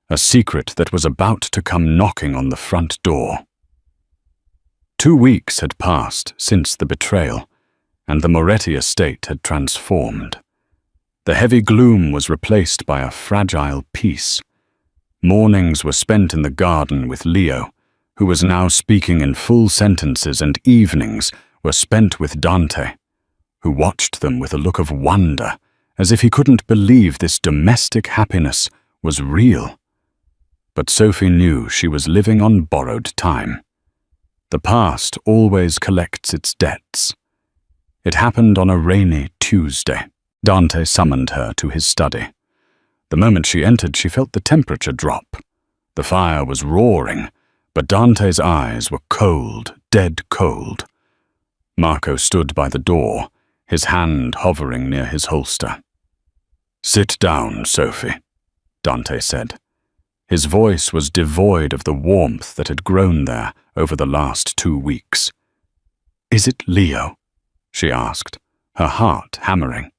A secret that was about to come knocking on the front door. 2 weeks had passed since the betrayal, and the Moretti estate had transformed. The heavy gloom was replaced by a fragile peace. Mornings were spent in the garden with Leo, who was now speaking in full sentences, and evenings were spent with Dante, who watched them with a look of wonder, as if he couldn't believe this domestic happiness was real. But Sophie knew she was living on borrowed time. The past always collects its debts. It happened on a rainy Tuesday. Dante summoned her to his study. The moment she entered, she felt the temperature drop. The fire was roaring, but Dante's eyes were cold, dead cold. Marco stood by the door, his hand hovering near his holster. "Sit down, Sophie," Dante said. His voice was devoid of the warmth that had grown there over the last 2 weeks. "Is it Leo?" she asked, her heart hammering.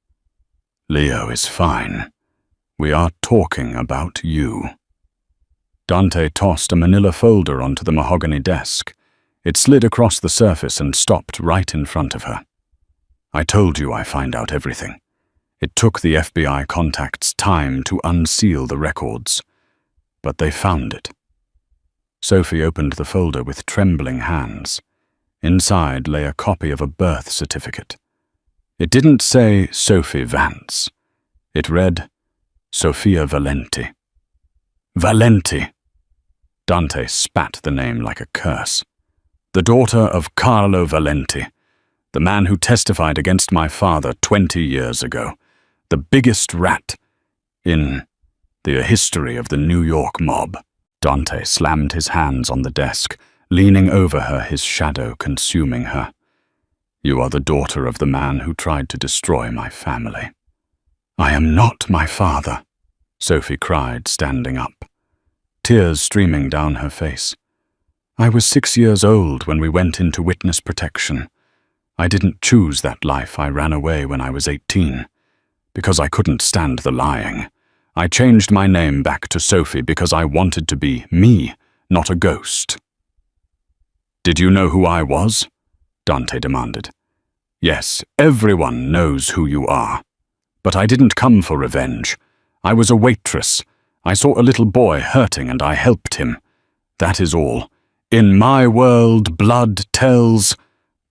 "Leo is fine. We are talking about you." Dante tossed a manila folder onto the mahogany desk. It slid across the surface and stopped right in front of her. "I told you I find out everything. It took the FBI contacts time to unseal the records, but they found it." Sophie opened the folder with trembling hands. Inside lay a copy of a birth certificate. It didn't say Sophie Vance. It read, Sofia Valenti. Valenti! Dante spat the name like a curse. The daughter of Carlo Valenti, the man who testified against my father 20 years ago, the biggest rat in the history of the New York mob. Dante slammed his hands on the desk, leaning over her, his shadow consuming her. "You are the daughter of the man who tried to destroy my family." "I am not my father," Sophie cried, standing up, tears streaming down her face. "I was 6 years old when we went into witness protection. I didn't choose that life. I ran away when I was 18, because I couldn't stand the lying. I changed my name back to Sophie because I wanted to be me, not a ghost." "Did you know who I was?" Dante demanded. "Yes, everyone knows who you are. But I didn't come for revenge. I was a waitress. I saw a little boy hurting and I helped him. That is all. In my world, blood tells,"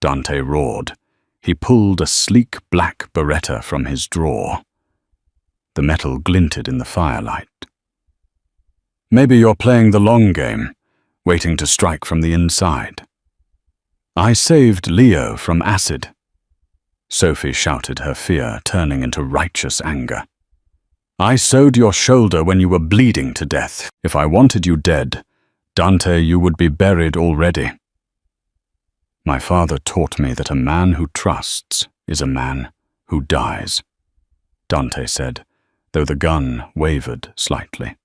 Dante roared. He pulled a sleek black Beretta from his drawer. The metal glinted in the firelight. "Maybe you're playing the long game, waiting to strike from the inside." I saved Leo from acid. Sophie shouted, her fear turning into righteous anger. I sewed your shoulder when you were bleeding to death. If I wanted you dead, Dante, you would be buried already. My father taught me that a man who trusts is a man who dies, Dante said, though the gun wavered slightly.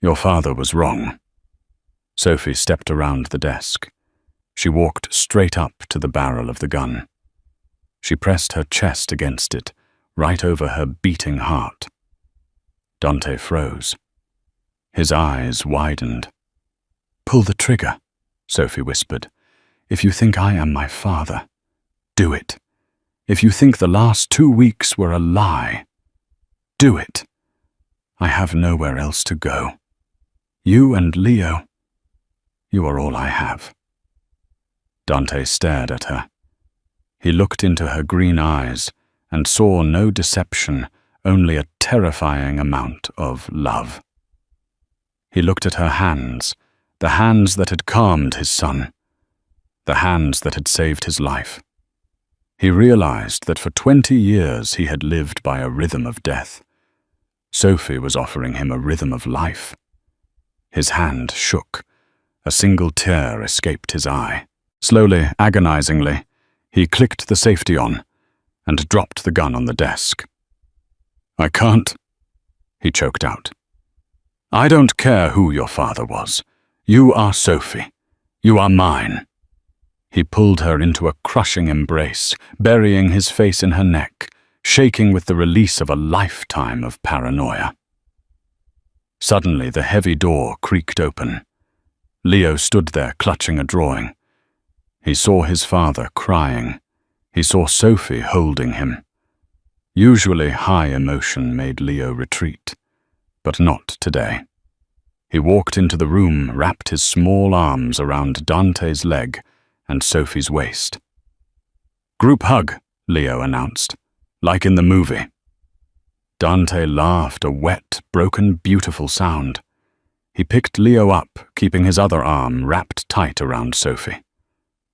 Your father was wrong. Sophie stepped around the desk. She walked straight up to the barrel of the gun. She pressed her chest against it, right over her beating heart. Dante froze. His eyes widened. Pull the trigger, Sophie whispered. If you think I am my father, do it. If you think the last 2 weeks were a lie, do it. I have nowhere else to go. You and Leo, you are all I have. Dante stared at her. He looked into her green eyes and saw no deception, only a terrifying amount of love. He looked at her hands, the hands that had calmed his son, the hands that had saved his life. He realized that for 20 years he had lived by a rhythm of death. Sophie was offering him a rhythm of life. His hand shook. A single tear escaped his eye. Slowly, agonizingly, he clicked the safety on and dropped the gun on the desk. I can't, he choked out. I don't care who your father was. You are Sophie. You are mine. He pulled her into a crushing embrace, burying his face in her neck, shaking with the release of a lifetime of paranoia. Suddenly, the heavy door creaked open. Leo stood there clutching a drawing. He saw his father crying. He saw Sophie holding him. Usually, high emotion made Leo retreat, but not today. He walked into the room, wrapped his small arms around Dante's leg and Sophie's waist. Group hug, Leo announced, like in the movie. Dante laughed, a wet, broken, beautiful sound. He picked Leo up, keeping his other arm wrapped tight around Sophie.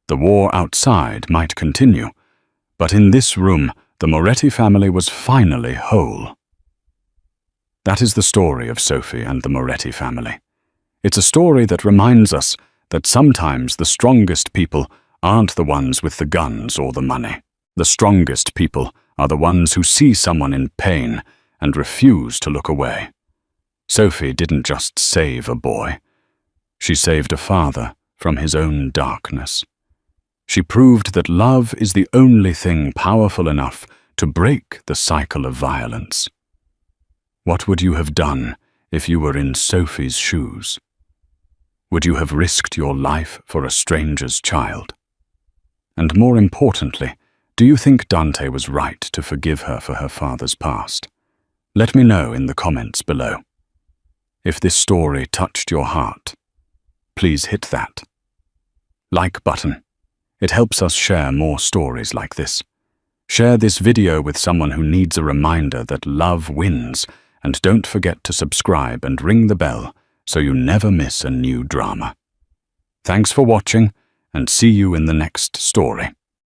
The war outside might continue, but in this room, the Moretti family was finally whole. That is the story of Sophie and the Moretti family. It's a story that reminds us that sometimes the strongest people aren't the ones with the guns or the money. The strongest people are the ones who see someone in pain and refuse to look away. Sophie didn't just save a boy. She saved a father from his own darkness. She proved that love is the only thing powerful enough to break the cycle of violence. What would you have done if you were in Sophie's shoes? Would you have risked your life for a stranger's child? And more importantly, do you think Dante was right to forgive her for her father's past? Let me know in the comments below. If this story touched your heart, please hit that like button. It helps us share more stories like this. Share this video with someone who needs a reminder that love wins, and don't forget to subscribe and ring the bell so you never miss a new drama. Thanks for watching, and see you in the next story.